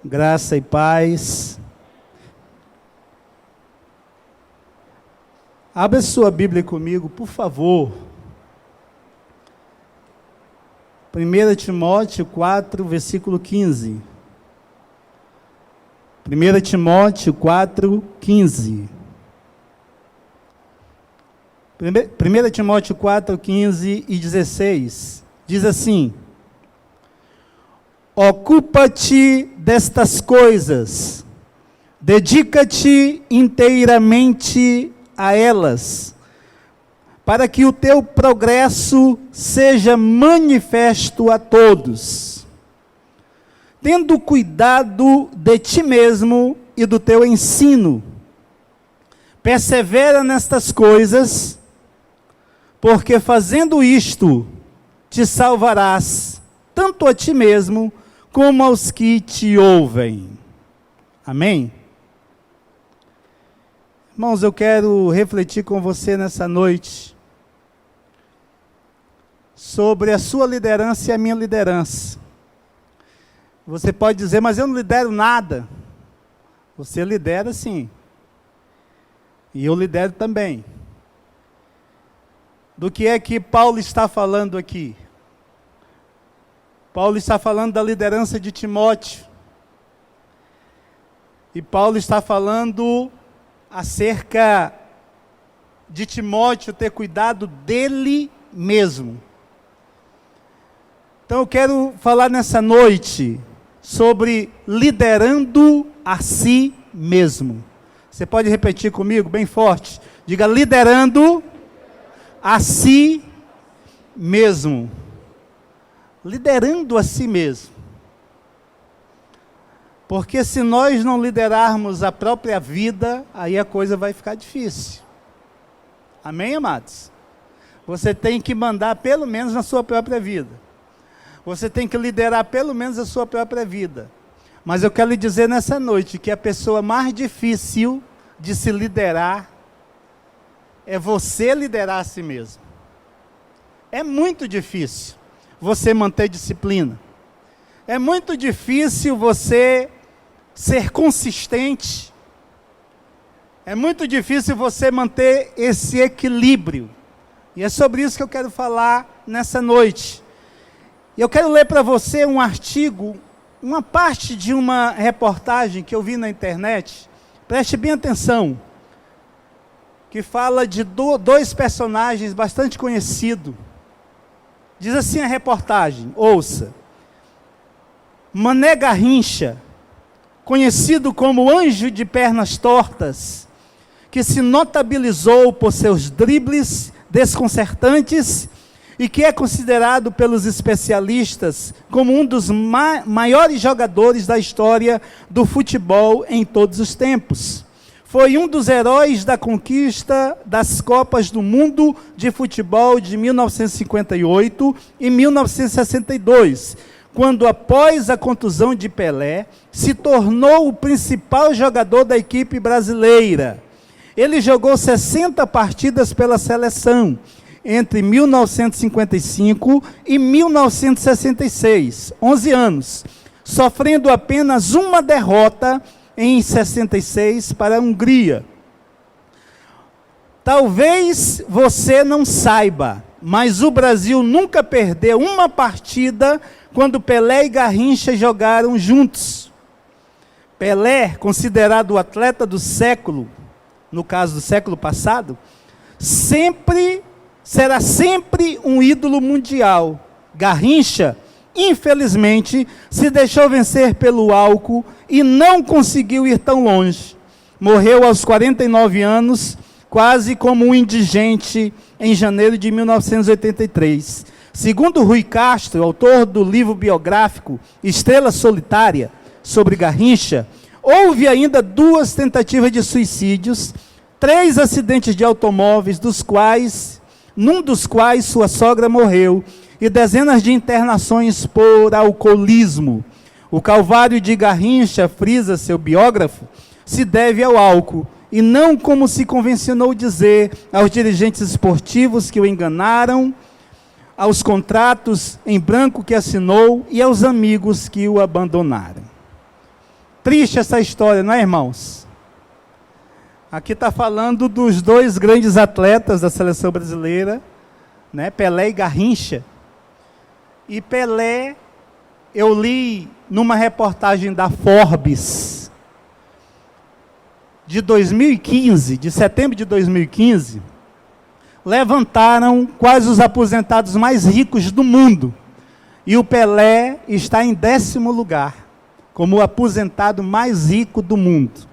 Graça e paz. Abra sua Bíblia comigo, por favor. 1 Timóteo 4, versículo 15. 1 Timóteo 4, 15. 1 Timóteo 4, 15 e 16. Diz assim: ocupa-te destas coisas, dedica-te inteiramente a elas, para que o teu progresso seja manifesto a todos, tendo cuidado de ti mesmo e do teu ensino. Persevera nestas coisas, porque fazendo isto, te salvarás, tanto a ti mesmo, como aos que te ouvem. Amém? Irmãos, eu quero refletir com você nessa noite sobre a sua liderança e a minha liderança. Você pode dizer, mas eu não lidero nada. Você lidera sim. E eu lidero também. Do que é que Paulo está falando aqui? Paulo está falando da liderança de Timóteo. E Paulo está falando acerca de Timóteo ter cuidado dele mesmo. Então eu quero falar nessa noite sobre liderando a si mesmo. Você pode repetir comigo bem forte? Diga: liderando a si mesmo. Liderando a si mesmo. Porque se nós não liderarmos a própria vida, aí a coisa vai ficar difícil. Amém, amados? Você tem que mandar pelo menos na sua própria vida. Você tem que liderar pelo menos a sua própria vida. Mas eu quero lhe dizer nessa noite que a pessoa mais difícil de se liderar é você liderar a si mesmo. É muito difícil você manter disciplina. É muito difícil você ser consistente. É muito difícil você manter esse equilíbrio. E é sobre isso que eu quero falar nessa noite. Eu quero ler para você um artigo, uma parte de uma reportagem que eu vi na internet. Preste bem atenção. Que fala de dois personagens bastante conhecidos. Diz assim a reportagem, ouça: Mané Garrincha, conhecido como anjo de pernas tortas, que se notabilizou por seus dribles desconcertantes e que é considerado pelos especialistas como um dos maiores jogadores da história do futebol em todos os tempos. Foi um dos heróis da conquista das Copas do Mundo de Futebol de 1958 e 1962, quando, após a contusão de Pelé, se tornou o principal jogador da equipe brasileira. Ele jogou 60 partidas pela seleção, entre 1955 e 1966, 11 anos, sofrendo apenas uma derrota em 66 para a Hungria. Talvez você não saiba, mas o Brasil nunca perdeu uma partida quando Pelé e Garrincha jogaram juntos. Pelé, considerado o atleta do século, no caso do século passado, será sempre um ídolo mundial. Garrincha, infelizmente, se deixou vencer pelo álcool e não conseguiu ir tão longe. Morreu aos 49 anos, quase como um indigente, em janeiro de 1983. Segundo Rui Castro, autor do livro biográfico Estrela Solitária, sobre Garrincha, houve ainda 2 tentativas de suicídios, 3 acidentes de automóveis, num dos quais sua sogra morreu, e dezenas de internações por alcoolismo. O calvário de Garrincha, frisa seu biógrafo, se deve ao álcool, e não, como se convencionou dizer, aos dirigentes esportivos que o enganaram, aos contratos em branco que assinou e aos amigos que o abandonaram. Triste essa história, não é, irmãos? Aqui está falando dos dois grandes atletas da seleção brasileira, né? Pelé e Garrincha. E Pelé, eu li numa reportagem da Forbes, de 2015, de setembro de 2015, levantaram quais os aposentados mais ricos do mundo. E o Pelé está em 10º lugar, como o aposentado mais rico do mundo.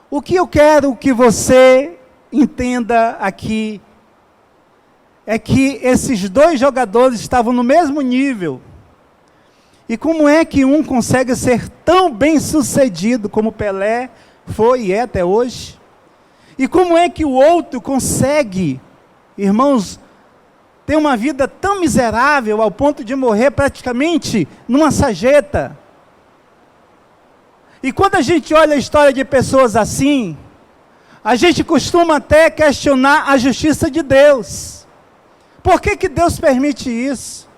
O que eu quero que você entenda aqui é que esses dois jogadores estavam no mesmo nível. E como é que um consegue ser tão bem sucedido como Pelé foi e é até hoje? E como é que o outro consegue, irmãos, ter uma vida tão miserável ao ponto de morrer praticamente numa sarjeta? E quando a gente olha a história de pessoas assim, a gente costuma até questionar a justiça de Deus. Por que que Deus permite isso?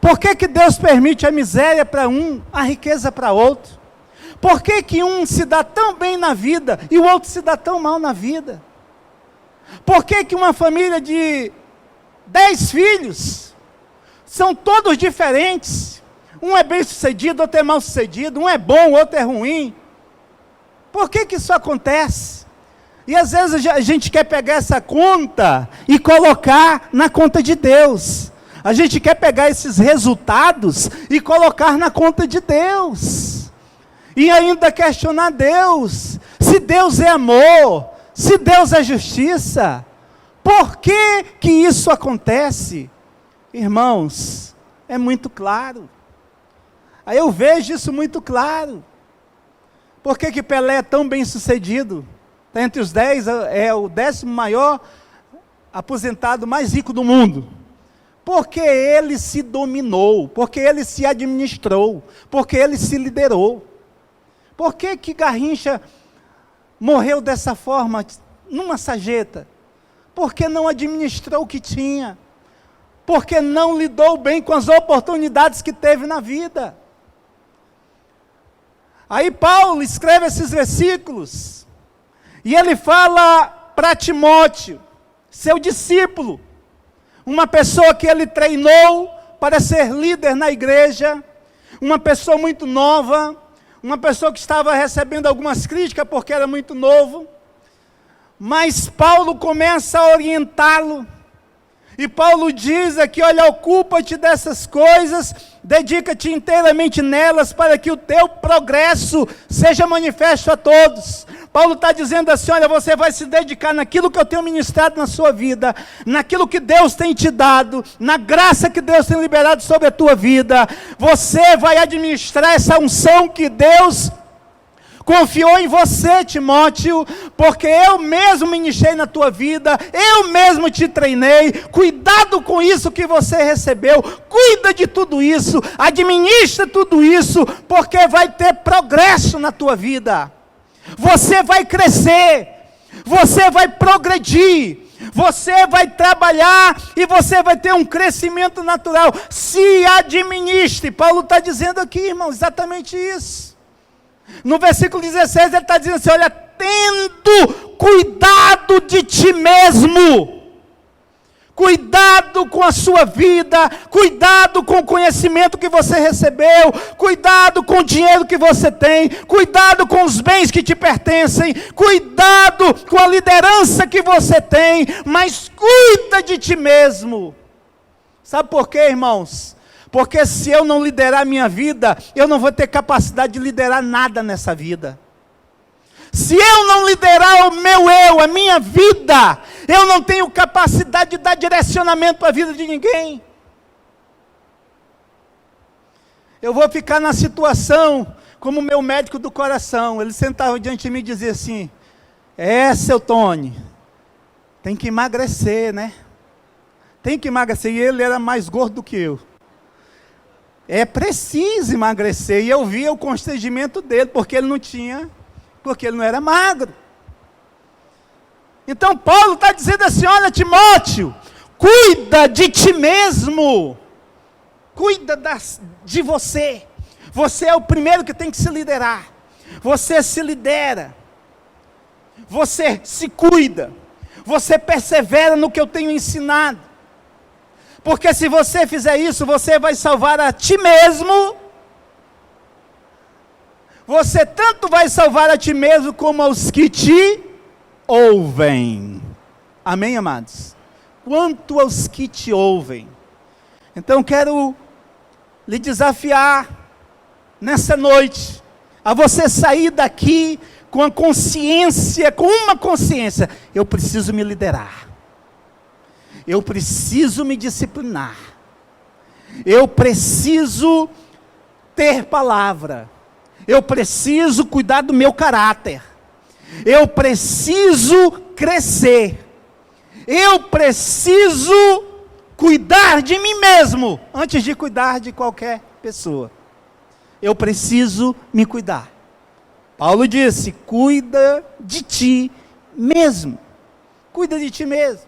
Por que que Deus permite a miséria para um, a riqueza para outro? Por que que um se dá tão bem na vida e o outro se dá tão mal na vida? Por que que uma família de 10 filhos são todos diferentes? Um é bem sucedido, outro é mal sucedido, um é bom, outro é ruim. Por que que isso acontece? E às vezes a gente quer pegar essa conta e colocar na conta de Deus. A gente quer pegar esses resultados e colocar na conta de Deus. E ainda questionar Deus. Se Deus é amor, se Deus é justiça, por que que isso acontece? Irmãos, é muito claro. Aí eu vejo isso muito claro. Por que que Pelé é tão bem sucedido? Está entre os 10, é o 10º maior aposentado mais rico do mundo. Porque ele se dominou, porque ele se administrou, porque ele se liderou. Por que que Garrincha morreu dessa forma, numa sarjeta? Porque não administrou o que tinha. Porque não lidou bem com as oportunidades que teve na vida. Aí Paulo escreve esses versículos, e ele fala para Timóteo, seu discípulo, uma pessoa que ele treinou para ser líder na igreja, uma pessoa muito nova, uma pessoa que estava recebendo algumas críticas porque era muito novo, mas Paulo começa a orientá-lo, e Paulo diz aqui, olha, ocupa-te dessas coisas, dedica-te inteiramente nelas, para que o teu progresso seja manifesto a todos. Paulo está dizendo assim, olha, você vai se dedicar naquilo que eu tenho ministrado na sua vida, naquilo que Deus tem te dado, na graça que Deus tem liberado sobre a tua vida. Você vai administrar essa unção que Deus confiou em você, Timóteo, porque eu mesmo ministrei na tua vida, eu mesmo te treinei. Cuidado com isso que você recebeu, cuida de tudo isso, administra tudo isso, porque vai ter progresso na tua vida. Você vai crescer, você vai progredir, você vai trabalhar e você vai ter um crescimento natural. Se administre. Paulo está dizendo aqui, irmão, exatamente isso. No versículo 16 ele está dizendo assim, olha, tendo cuidado de ti mesmo, cuidado com a sua vida, cuidado com o conhecimento que você recebeu, cuidado com o dinheiro que você tem, cuidado com os bens que te pertencem, cuidado com a liderança que você tem, mas cuida de ti mesmo. Sabe por quê, irmãos? Porque se eu não liderar a minha vida, eu não vou ter capacidade de liderar nada nessa vida. Se eu não liderar o meu eu, a minha vida, eu não tenho capacidade de dar direcionamento para a vida de ninguém. Eu vou ficar na situação como o meu médico do coração. Ele sentava diante de mim e dizia assim, seu Tony, tem que emagrecer, né? Tem que emagrecer. E ele era mais gordo do que eu. É preciso emagrecer. E eu via o constrangimento dele, porque ele não era magro. Então Paulo está dizendo assim, olha, Timóteo, cuida de ti mesmo, cuida de você. Você é o primeiro que tem que se liderar. você se lidera, você se cuida, você persevera no que eu tenho ensinado. Porque se você fizer isso, você vai salvar a ti mesmo. Você tanto vai salvar a ti mesmo como aos que te ouvem. Amém, amados? Quanto aos que te ouvem. Então quero lhe desafiar nessa noite a você sair daqui com a consciência, com uma consciência: eu preciso me liderar, eu preciso me disciplinar, eu preciso ter palavra, eu preciso cuidar do meu caráter, eu preciso crescer, eu preciso cuidar de mim mesmo, antes de cuidar de qualquer pessoa. Eu preciso me cuidar. Paulo disse: cuida de ti mesmo. Cuida de ti mesmo.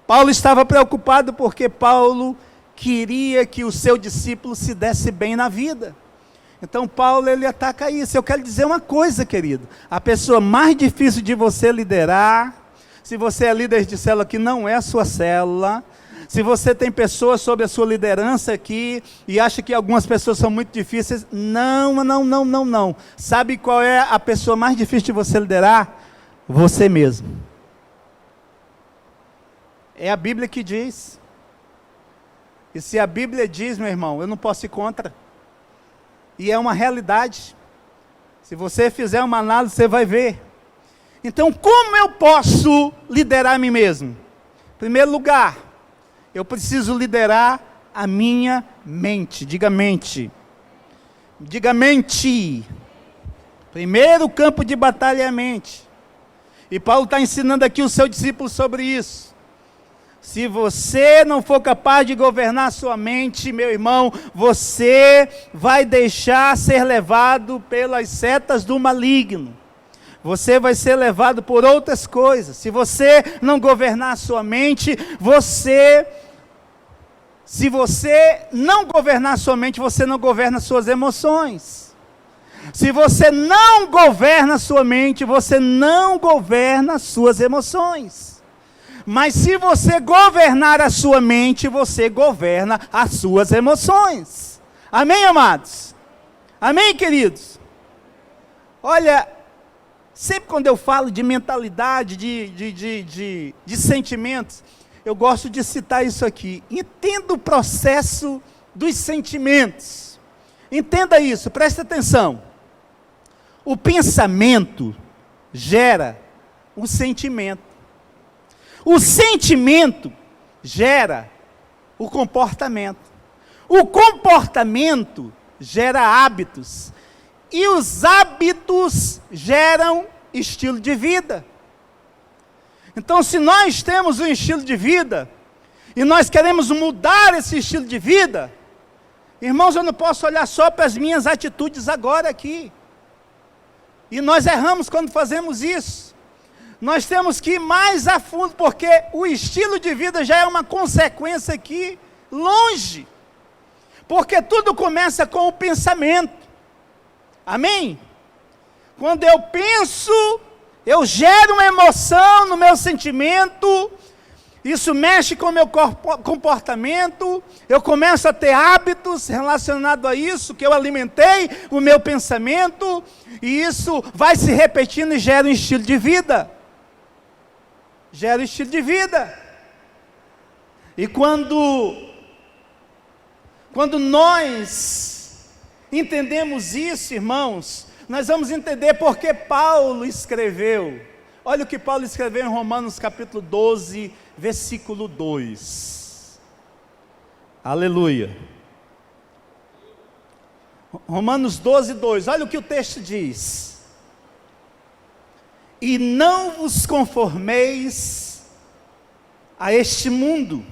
Paulo estava preocupado porque Paulo queria que o seu discípulo se desse bem na vida. Então Paulo, ele ataca isso. Eu quero dizer uma coisa, querido: a pessoa mais difícil de você liderar, se você é líder de célula que não é a sua célula, se você tem pessoas sob a sua liderança aqui e acha que algumas pessoas são muito difíceis, não. Sabe qual é a pessoa mais difícil de você liderar? Você mesmo. É a Bíblia que diz. E se a Bíblia diz, meu irmão, eu não posso ir contra. E é uma realidade. Se você fizer uma análise, você vai ver. Então, como eu posso liderar a mim mesmo? Em primeiro lugar, eu preciso liderar a minha mente. Diga mente. Diga mente. Primeiro campo de batalha é a mente. E Paulo está ensinando aqui o seu discípulo sobre isso. Se você não for capaz de governar a sua mente, meu irmão, você vai deixar ser levado pelas setas do maligno. Você vai ser levado por outras coisas. Se você não governar a sua mente, se você não governar a sua mente, você não governa as suas emoções. Se você não governa a sua mente, você não governa as suas emoções. Mas se você governar a sua mente, você governa as suas emoções. Amém, amados? Amém, queridos? Olha, sempre quando eu falo de mentalidade, de sentimentos, eu gosto de citar isso aqui. Entenda o processo dos sentimentos. Entenda isso, preste atenção. O pensamento gera o sentimento. O sentimento gera o comportamento. O comportamento gera hábitos. E os hábitos geram estilo de vida. Então, se nós temos um estilo de vida, e nós queremos mudar esse estilo de vida, irmãos, eu não posso olhar só para as minhas atitudes agora aqui. E nós erramos quando fazemos isso. Nós temos que ir mais a fundo, porque o estilo de vida já é uma consequência aqui, longe. Porque tudo começa com o pensamento. Amém? Quando eu penso, eu gero uma emoção no meu sentimento, isso mexe com o meu comportamento, eu começo a ter hábitos relacionados a isso, que eu alimentei o meu pensamento, e isso vai se repetindo e gera um estilo de vida. Gera um estilo de vida. E quando nós entendemos isso, irmãos, nós vamos entender porque Paulo escreveu. Olha o que Paulo escreveu em Romanos capítulo 12, versículo 2. Aleluia. Romanos 12, 2. Olha o que o texto diz. E não vos conformeis a este mundo,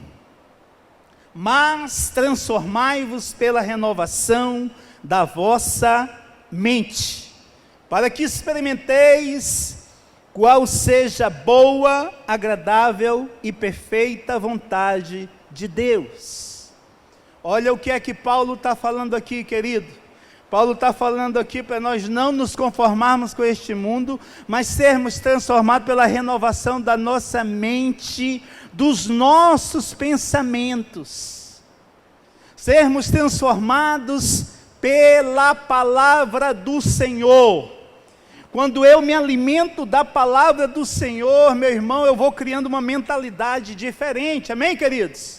mas transformai-vos pela renovação da vossa mente, para que experimenteis qual seja a boa, agradável e perfeita vontade de Deus. Olha o que é que Paulo está falando aqui, querido. Paulo está falando aqui para nós não nos conformarmos com este mundo, mas sermos transformados pela renovação da nossa mente, dos nossos pensamentos. Sermos transformados pela palavra do Senhor. Quando eu me alimento da palavra do Senhor, meu irmão, eu vou criando uma mentalidade diferente, amém, queridos?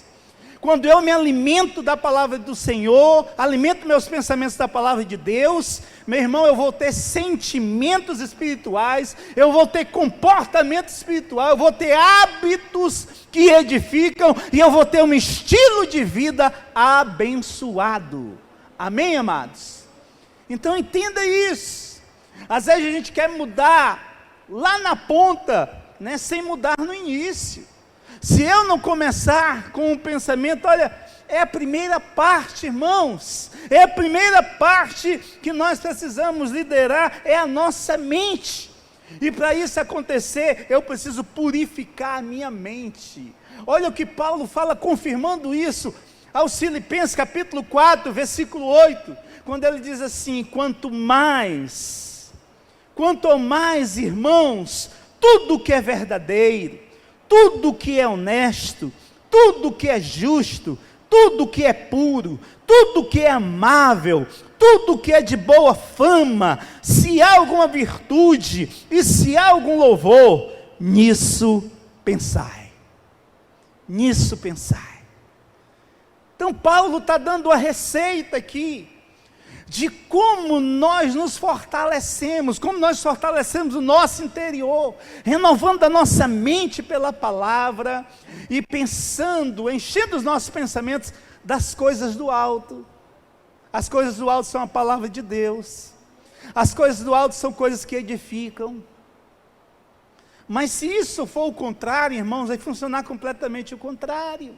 Quando eu me alimento da palavra do Senhor, alimento meus pensamentos da palavra de Deus, meu irmão, eu vou ter sentimentos espirituais, eu vou ter comportamento espiritual, eu vou ter hábitos que edificam, e eu vou ter um estilo de vida abençoado, amém, amados? Então entenda isso. Às vezes a gente quer mudar lá na ponta, né, sem mudar no início. Se eu não começar com o pensamento, olha, é a primeira parte, irmãos, é a primeira parte que nós precisamos liderar, é a nossa mente. E para isso acontecer, eu preciso purificar a minha mente. Olha o que Paulo fala, confirmando isso, aos Filipenses capítulo 4, versículo 8, quando ele diz assim: quanto mais, irmãos, tudo que é verdadeiro, tudo que é honesto, tudo que é justo, tudo que é puro, tudo que é amável, tudo que é de boa fama, se há alguma virtude e se há algum louvor, nisso pensai. Nisso pensai. Então Paulo está dando a receita aqui, de como nós nos fortalecemos, como nós fortalecemos o nosso interior, renovando a nossa mente pela palavra, e pensando, enchendo os nossos pensamentos das coisas do alto. As coisas do alto são a palavra de Deus, as coisas do alto são coisas que edificam. Mas se isso for o contrário, irmãos, vai funcionar completamente o contrário.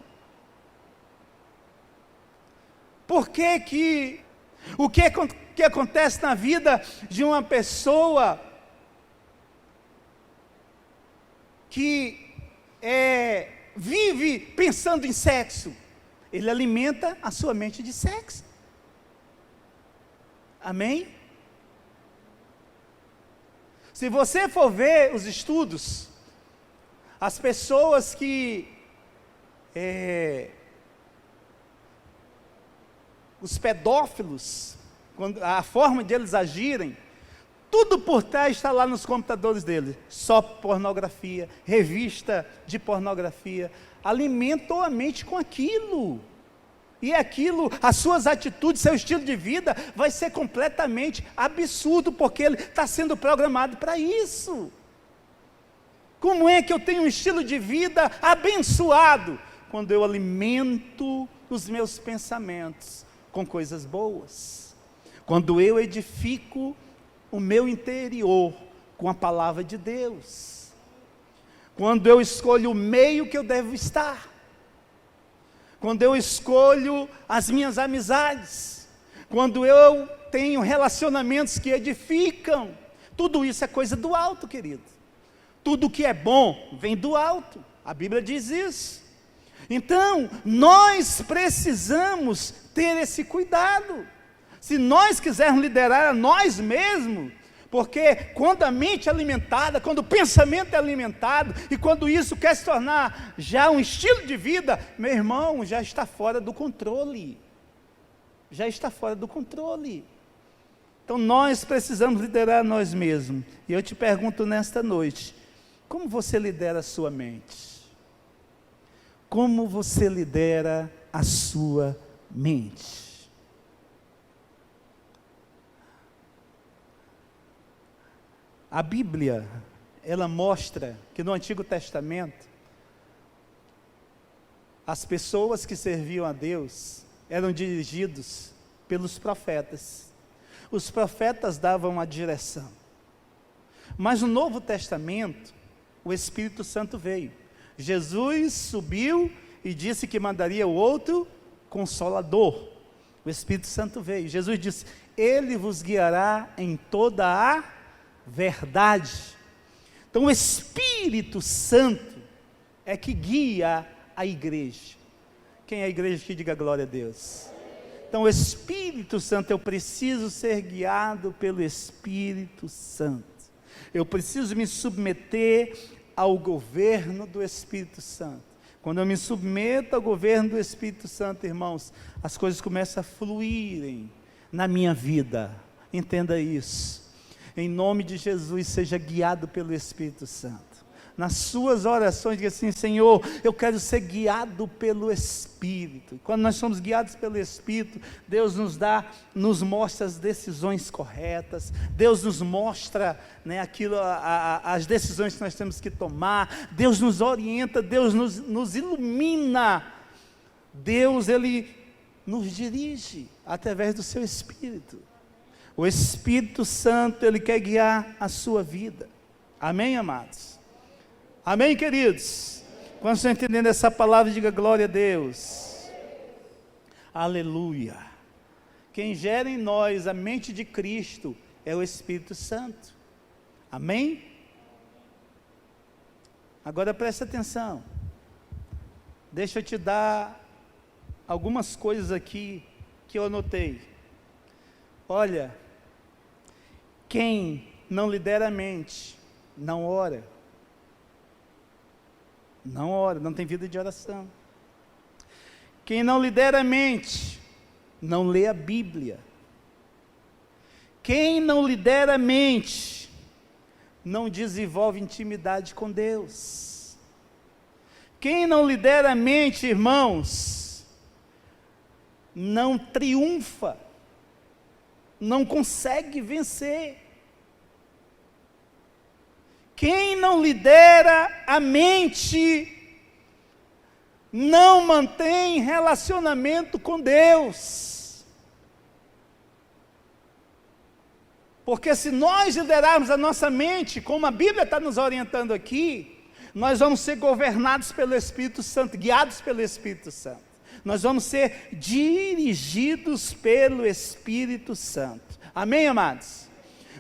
Por que que o que acontece na vida de uma pessoa que vive pensando em sexo? Ele alimenta a sua mente de sexo. Amém? Se você for ver os estudos, as pessoas que os pedófilos, a forma de eles agirem, tudo por trás está lá nos computadores deles, só pornografia, revista de pornografia, alimentou a mente com aquilo, e aquilo, as suas atitudes, seu estilo de vida, vai ser completamente absurdo, porque ele está sendo programado para isso. Como é que eu tenho um estilo de vida abençoado? Quando eu alimento os meus pensamentos com coisas boas, quando eu edifico o meu interior com a palavra de Deus, quando eu escolho o meio que eu devo estar, quando eu escolho as minhas amizades, quando eu tenho relacionamentos que edificam, tudo isso é coisa do alto, querido. Tudo que é bom vem do alto, a Bíblia diz isso. Então, nós precisamos ter esse cuidado, se nós quisermos liderar a nós mesmos, porque quando a mente é alimentada, quando o pensamento é alimentado, e quando isso quer se tornar já um estilo de vida, meu irmão, já está fora do controle, então nós precisamos liderar a nós mesmos, e eu te pergunto nesta noite, como você lidera a sua mente? Como você lidera a sua mente? A Bíblia, ela mostra que no Antigo Testamento, as pessoas que serviam a Deus eram dirigidos pelos profetas. Os profetas davam a direção. Mas no Novo Testamento, o Espírito Santo veio. Jesus subiu e disse que mandaria o outro Consolador. O Espírito Santo veio. Jesus disse: Ele vos guiará em toda a verdade. Então o Espírito Santo é que guia a igreja. Quem é a igreja que diga glória a Deus? Então, o Espírito Santo, eu preciso ser guiado pelo Espírito Santo. Eu preciso me submeter ao governo do Espírito Santo. Quando eu me submeto ao governo do Espírito Santo, irmãos, as coisas começam a fluírem na minha vida. Entenda isso. Em nome de Jesus, seja guiado pelo Espírito Santo. Nas suas orações, diga assim: Senhor, eu quero ser guiado pelo Espírito. Quando nós somos guiados pelo Espírito, Deus nos mostra as decisões corretas, Deus nos mostra, né, as decisões que nós temos que tomar, Deus nos orienta, Deus nos ilumina, Deus, Ele nos dirige através do seu Espírito. O Espírito Santo, Ele quer guiar a sua vida. Amém, amados? Amém, queridos? Quando estão entendendo essa palavra, diga glória a Deus. Aleluia. Quem gera em nós a mente de Cristo é o Espírito Santo. Amém? Agora presta atenção. Deixa eu te dar algumas coisas aqui que eu anotei. Olha, quem não lidera a mente, não ora. Não ora, não tem vida de oração. Quem não lidera a mente, não lê a Bíblia. Quem não lidera a mente, não desenvolve intimidade com Deus. Quem não lidera a mente, irmãos, não triunfa, não consegue vencer. Quem não lidera a mente, não mantém relacionamento com Deus. Porque se nós liderarmos a nossa mente, como a Bíblia está nos orientando aqui, nós vamos ser governados pelo Espírito Santo, guiados pelo Espírito Santo. Nós vamos ser dirigidos pelo Espírito Santo. Amém, amados?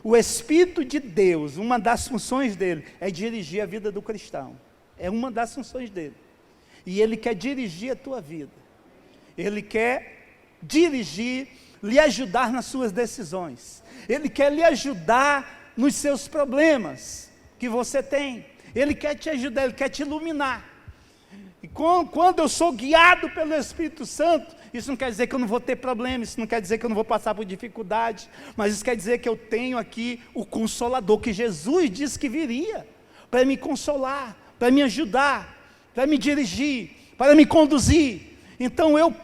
O Espírito de Deus, uma das funções dele é dirigir a vida do cristão. É uma das funções dele. E ele quer dirigir a tua vida. Ele quer dirigir, lhe ajudar nas suas decisões. Ele quer lhe ajudar nos seus problemas que você tem. Ele quer te ajudar, ele quer te iluminar. E quando eu sou guiado pelo Espírito Santo, isso não quer dizer que eu não vou ter problema, isso não quer dizer que eu não vou passar por dificuldade, mas isso quer dizer que eu tenho aqui o Consolador, que Jesus disse que viria, para me consolar, para me ajudar, para me dirigir, para me conduzir. Então eu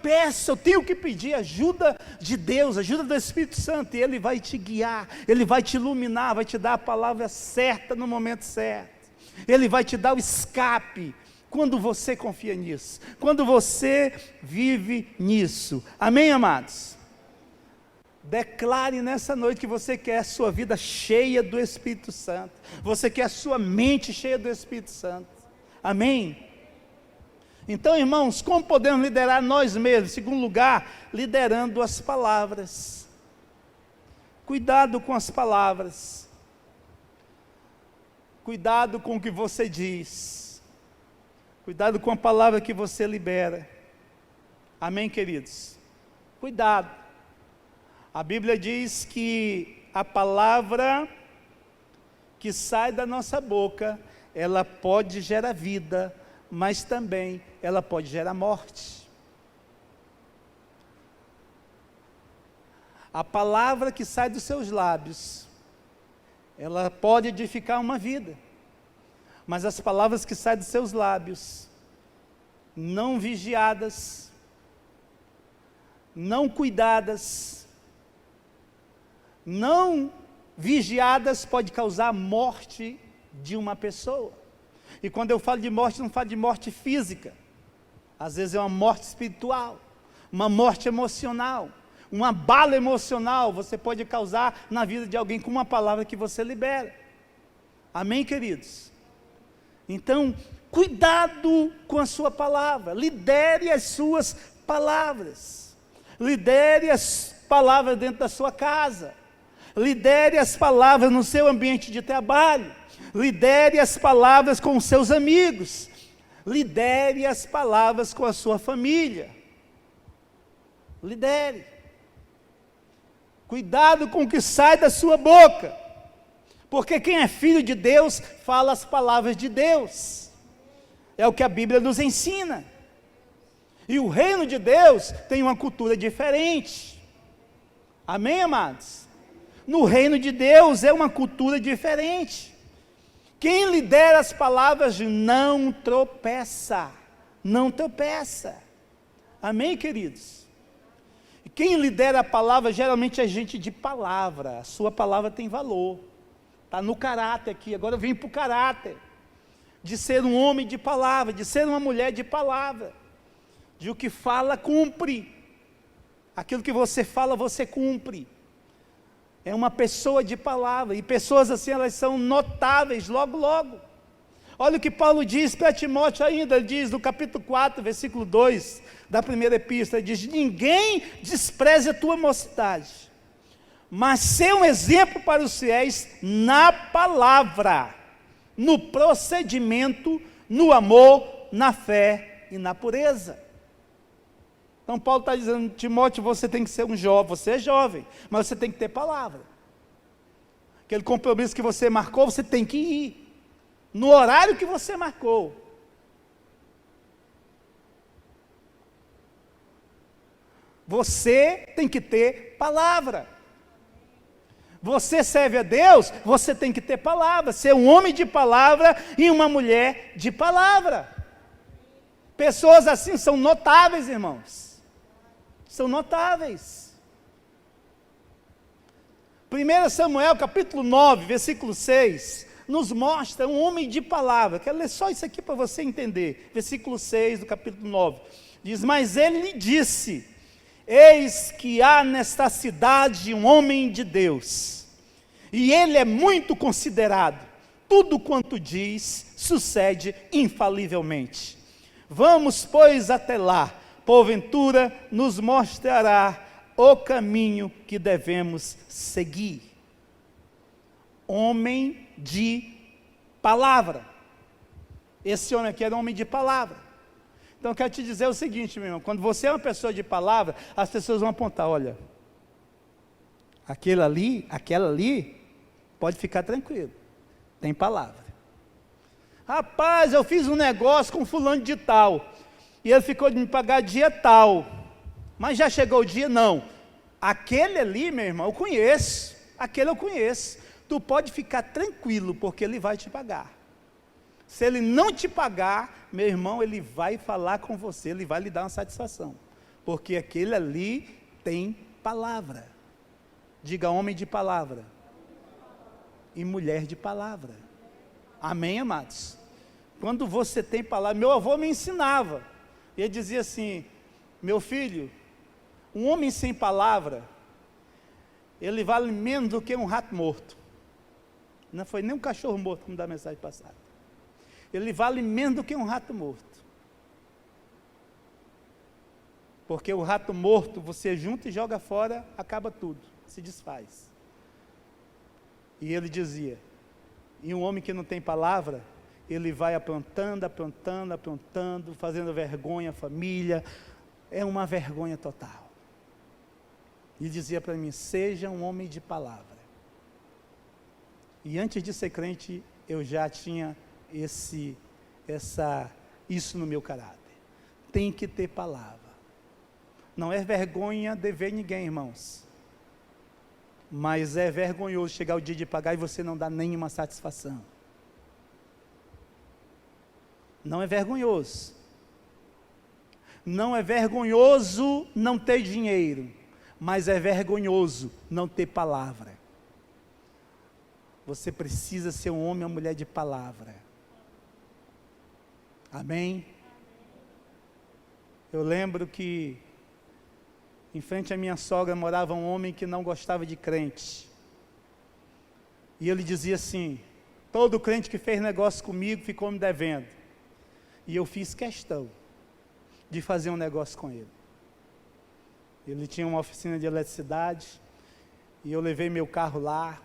tenho que pedir ajuda de Deus, ajuda do Espírito Santo, e Ele vai te guiar, Ele vai te iluminar, vai te dar a palavra certa no momento certo, Ele vai te dar o escape, quando você confia nisso, quando você vive nisso. Amém, amados? Declare nessa noite que você quer a sua vida cheia do Espírito Santo, você quer a sua mente cheia do Espírito Santo. Amém? Então, irmãos, como podemos liderar nós mesmos? Em segundo lugar, liderando as palavras. Cuidado com as palavras, cuidado com o que você diz, cuidado com a palavra que você libera. Amém, queridos? Cuidado. A Bíblia diz que a palavra que sai da nossa boca, ela pode gerar vida, mas também ela pode gerar morte. A palavra que sai dos seus lábios, ela pode edificar uma vida, mas as palavras que saem dos seus lábios, não vigiadas, não cuidadas, não vigiadas, pode causar morte de uma pessoa. E quando eu falo de morte, não falo de morte física, às vezes é uma morte espiritual, uma morte emocional, uma bala emocional você pode causar na vida de alguém com uma palavra que você libera. Amém, queridos? Então, cuidado com a sua palavra, lidere as suas palavras, lidere as palavras dentro da sua casa, lidere as palavras no seu ambiente de trabalho, lidere as palavras com os seus amigos, lidere as palavras com a sua família, lidere. Cuidado com o que sai da sua boca. Porque quem é filho de Deus, fala as palavras de Deus. É o que a Bíblia nos ensina. E o reino de Deus tem uma cultura diferente. Amém, amados? No reino de Deus é uma cultura diferente. Quem lidera as palavras não tropeça. Não tropeça. Amém, queridos? E quem lidera a palavra geralmente é gente de palavra. A sua palavra tem valor. Está no caráter aqui. Agora eu vim para o caráter. De ser um homem de palavra, de ser uma mulher de palavra. De o que fala, cumpre. Aquilo que você fala, você cumpre. É uma pessoa de palavra. E pessoas assim, elas são notáveis logo, logo. Olha o que Paulo diz para Timóteo ainda. Ele diz no capítulo 4, versículo 2 da primeira epístola. Ele diz: ninguém despreze a tua mocidade, mas ser um exemplo para os fiéis na palavra, no procedimento, no amor, na fé e na pureza. Então Paulo está dizendo: Timóteo, você tem que ser um jovem, você é jovem, mas você tem que ter palavra. Aquele compromisso que você marcou, você tem que ir, no horário que você marcou. Você tem que ter palavra. Você serve a Deus, você tem que ter palavra, ser um homem de palavra e uma mulher de palavra. Pessoas assim são notáveis, irmãos. São notáveis. 1 Samuel capítulo 9, versículo 6, nos mostra um homem de palavra. Quero ler só isso aqui para você entender. Versículo 6 do capítulo 9. Diz: mas ele lhe disse: eis que há nesta cidade um homem de Deus, e ele é muito considerado. Tudo quanto diz, sucede infalivelmente. Vamos, pois, até lá. Porventura, nos mostrará o caminho que devemos seguir. Homem de palavra. Esse homem aqui era um homem de palavra. Então eu quero te dizer o seguinte, meu irmão: quando você é uma pessoa de palavra, as pessoas vão apontar: olha, aquela ali, pode ficar tranquilo, tem palavra. Rapaz, eu fiz um negócio com fulano de tal, e ele ficou de me pagar dia tal, mas já chegou o dia? Não. Aquele ali, meu irmão, eu conheço, aquele eu conheço. Tu pode ficar tranquilo, porque ele vai te pagar. Se ele não te pagar, meu irmão, ele vai falar com você, ele vai lhe dar uma satisfação, porque aquele ali tem palavra. Diga: homem de palavra e mulher de palavra. Amém, amados? Quando você tem palavra, meu avô me ensinava, ele dizia assim: meu filho, um homem sem palavra, ele vale menos do que um rato morto. Não foi nem um cachorro morto, como da mensagem passada. Ele vale menos do que um rato morto. Porque o rato morto, você junta e joga fora, acaba tudo, se desfaz. E ele dizia: e um homem que não tem palavra, ele vai aprontando, fazendo vergonha à família, é uma vergonha total. E dizia para mim: seja um homem de palavra. E antes de ser crente, eu já tinha isso no meu caráter. Tem que ter palavra. Não é vergonha dever ninguém, irmãos, mas é vergonhoso chegar o dia de pagar e você não dar nenhuma satisfação. Não é vergonhoso. Não é vergonhoso não ter dinheiro, mas é vergonhoso não ter palavra. Você precisa ser um homem ou mulher de palavra. Amém? Eu lembro que em frente à minha sogra morava um homem que não gostava de crente. E ele dizia assim: todo crente que fez negócio comigo ficou me devendo. E eu fiz questão de fazer um negócio com ele. Ele tinha uma oficina de eletricidade, e eu levei meu carro lá,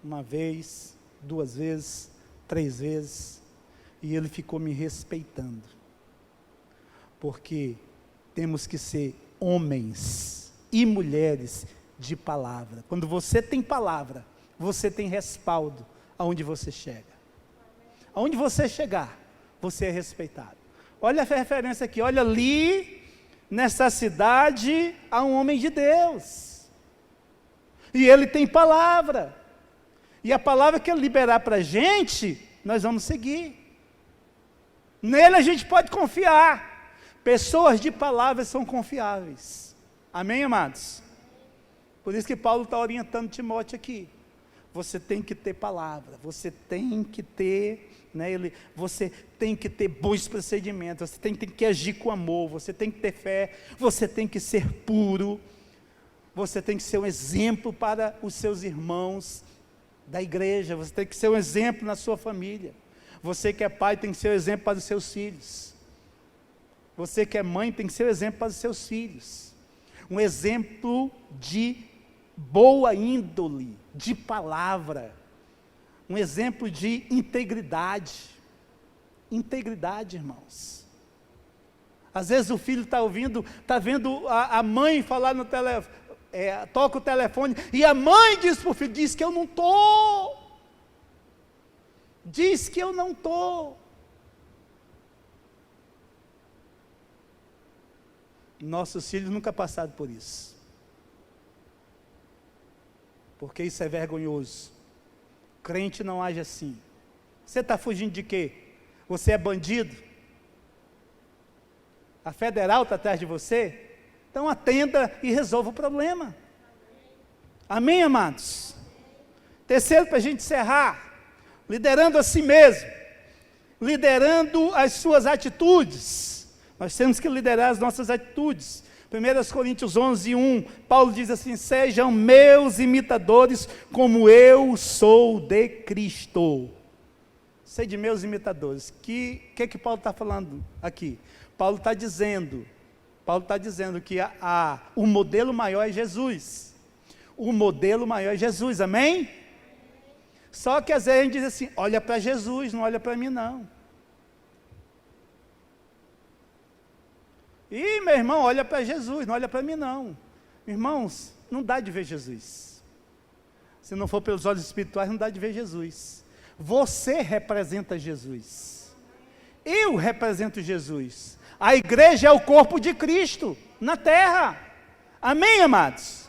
uma vez, 2 vezes, 3 vezes, e ele ficou me respeitando. Porque temos que ser homens e mulheres de palavra. Quando você tem palavra, você tem respaldo aonde você chega. Aonde você chegar, você é respeitado. Olha a referência aqui, olha ali, nessa cidade, há um homem de Deus. E ele tem palavra. E a palavra que ele liberar para a gente, nós vamos seguir. Nele a gente pode confiar. Pessoas de palavras são confiáveis. Amém, amados? Por isso que Paulo está orientando Timóteo aqui. Você tem que ter palavra, você tem que ter, você tem que ter bons procedimentos, você tem que agir com amor, você tem que ter fé, você tem que ser puro, você tem que ser um exemplo para os seus irmãos da igreja, você tem que ser um exemplo na sua família. Você que é pai tem que ser um exemplo para os seus filhos. Você que é mãe tem que ser um exemplo para os seus filhos. Um exemplo de boa índole, de palavra. Um exemplo de integridade. Integridade, irmãos. Às vezes o filho está ouvindo, está vendo a mãe falar no telefone, toca o telefone, e a mãe diz para o filho, diz que eu não estou. Diz que eu não estou. Nossos filhos nunca passaram por isso. Porque isso é vergonhoso. Crente não age assim. Você está fugindo de quê? Você é bandido? A federal está atrás de você? Então atenda e resolva o problema. Amém, amados? Terceiro, para a gente encerrar. Liderando a si mesmo. Liderando as suas atitudes. Nós temos que liderar as nossas atitudes. 1 Coríntios 11, 1, Paulo diz assim, sejam meus imitadores, como eu sou de Cristo. Sede meus imitadores. Que Paulo está falando aqui? Paulo está dizendo que o modelo maior é Jesus. O modelo maior é Jesus, amém? Só que às vezes a gente diz assim, olha para Jesus, não olha para mim não. Ih, meu irmão, olha para Jesus, não olha para mim não. Irmãos, não dá de ver Jesus. Se não for pelos olhos espirituais, não dá de ver Jesus. Você representa Jesus. Eu represento Jesus. A igreja é o corpo de Cristo na terra. Amém, amados?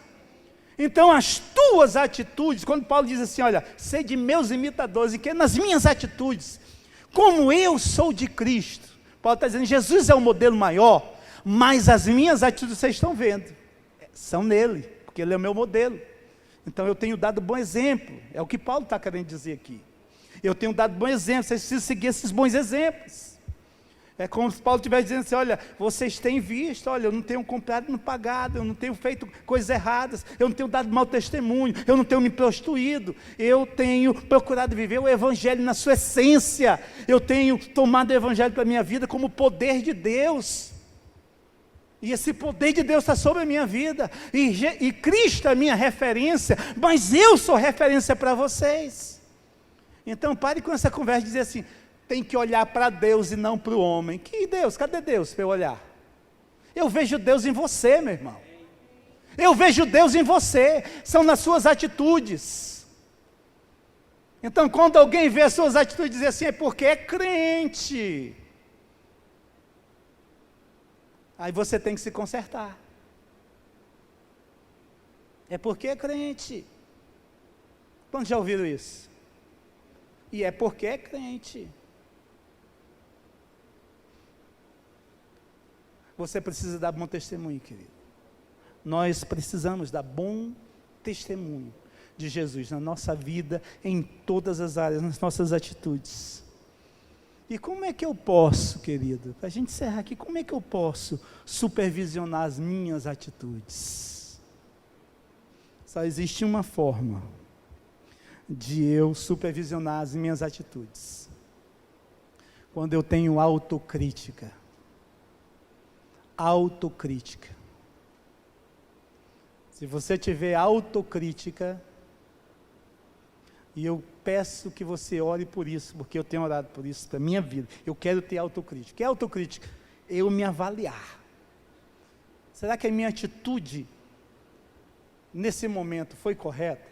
Então as tuas atitudes, quando Paulo diz assim, olha, sede meus imitadores, e que nas minhas atitudes, como eu sou de Cristo, Paulo está dizendo, Jesus é o modelo maior, mas as minhas atitudes vocês estão vendo, são nele, porque ele é o meu modelo. Então eu tenho dado bom exemplo, é o que Paulo está querendo dizer aqui. Eu tenho dado bom exemplo, vocês precisam seguir esses bons exemplos. É como se Paulo estivesse dizendo assim, olha, vocês têm visto, olha, eu não tenho comprado, não pagado, eu não tenho feito coisas erradas, eu não tenho dado mau testemunho, eu não tenho me prostituído, eu tenho procurado viver o Evangelho na sua essência, eu tenho tomado o Evangelho para a minha vida como poder de Deus, e esse poder de Deus está sobre a minha vida, e Cristo é a minha referência, mas eu sou referência para vocês. Então pare com essa conversa de dizer assim, tem que olhar para Deus e não para o homem. Que Deus? Cadê Deus para eu olhar? Eu vejo Deus em você, meu irmão. Eu vejo Deus em você. São nas suas atitudes. Então, quando alguém vê as suas atitudes e diz assim, é porque é crente. Aí você tem que se consertar. É porque é crente. Quantos já ouviram isso? E é porque é crente. Você precisa dar bom testemunho, querido. Nós precisamos dar bom testemunho de Jesus na nossa vida, em todas as áreas, nas nossas atitudes. E como é que eu posso, querido, para a gente encerrar aqui, como é que eu posso supervisionar as minhas atitudes? Só existe uma forma de eu supervisionar as minhas atitudes. Quando eu tenho autocrítica. Autocrítica. Se você tiver autocrítica, e eu peço que você ore por isso, porque eu tenho orado por isso para a minha vida, eu quero ter autocrítica. O que é autocrítica? Eu me avaliar. Será que a minha atitude nesse momento foi correta?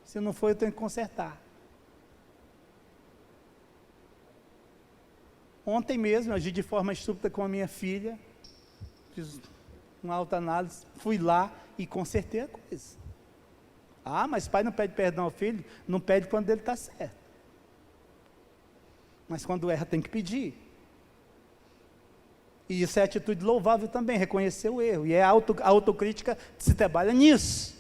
Se não foi, eu tenho que consertar. Ontem mesmo, eu agi de forma estúpida com a minha filha, fiz uma autoanálise, fui lá e consertei a coisa. Ah, mas pai não pede perdão ao filho? Não pede quando ele está certo. Mas quando erra tem que pedir. E isso é atitude louvável também, reconhecer o erro. E a autocrítica se trabalha nisso.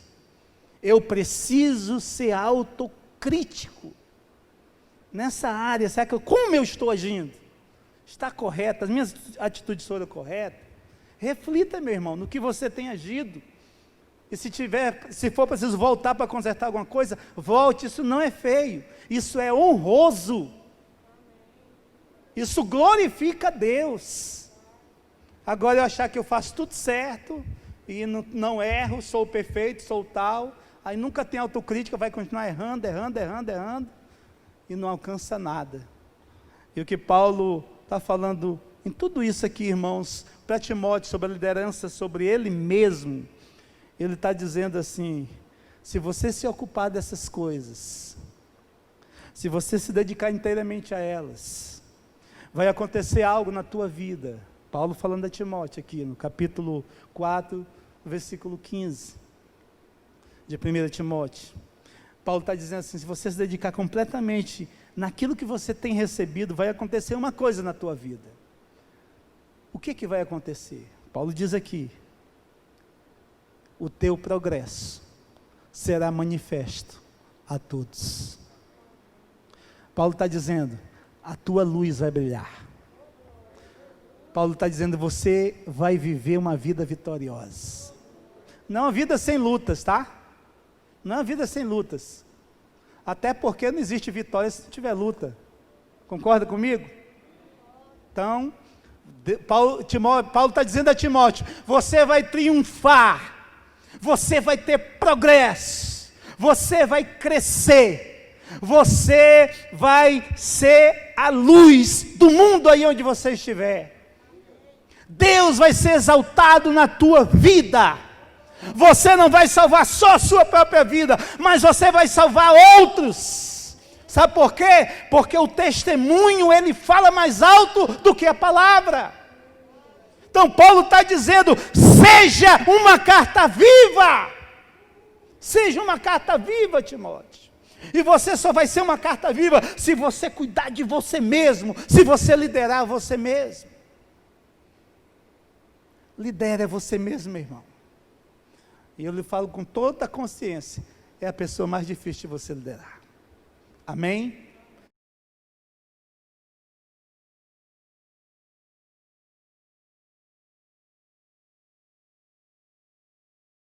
Eu preciso ser autocrítico. Nessa área, será que como eu estou agindo? Está correto? As minhas atitudes foram corretas? Reflita, meu irmão, no que você tem agido. E se for preciso voltar para consertar alguma coisa, volte. Isso não é feio. Isso é honroso. Isso glorifica a Deus. Agora eu achar que eu faço tudo certo e não erro, sou perfeito, sou tal, aí nunca tem autocrítica, vai continuar errando e não alcança nada. E o que Paulo está falando em tudo isso aqui, irmãos, para Timóteo, sobre a liderança, sobre ele mesmo, ele está dizendo assim: se você se ocupar dessas coisas, se você se dedicar inteiramente a elas, vai acontecer algo na tua vida. Paulo falando a Timóteo aqui, no capítulo 4, versículo 15, de 1 Timóteo. Paulo está dizendo assim: se você se dedicar completamente naquilo que você tem recebido, vai acontecer uma coisa na tua vida. O que vai acontecer? Paulo diz aqui: o teu progresso será manifesto a todos. Paulo está dizendo: a tua luz vai brilhar. Paulo está dizendo: você vai viver uma vida vitoriosa. Não uma vida sem lutas, tá? Não uma vida sem lutas. Até porque não existe vitória se não tiver luta. Concorda comigo? Então, Paulo está dizendo a Timóteo: você vai triunfar, você vai ter progresso, você vai crescer, você vai ser a luz do mundo aí onde você estiver. Deus vai ser exaltado na tua vida. Você não vai salvar só a sua própria vida, mas você vai salvar outros. Sabe por quê? Porque o testemunho, ele fala mais alto do que a palavra. Então Paulo está dizendo: seja uma carta viva. Seja uma carta viva, Timóteo. E você só vai ser uma carta viva se você cuidar de você mesmo, se você liderar você mesmo. Lidera você mesmo, meu irmão. E eu lhe falo com toda a consciência, é a pessoa mais difícil de você liderar. Amém?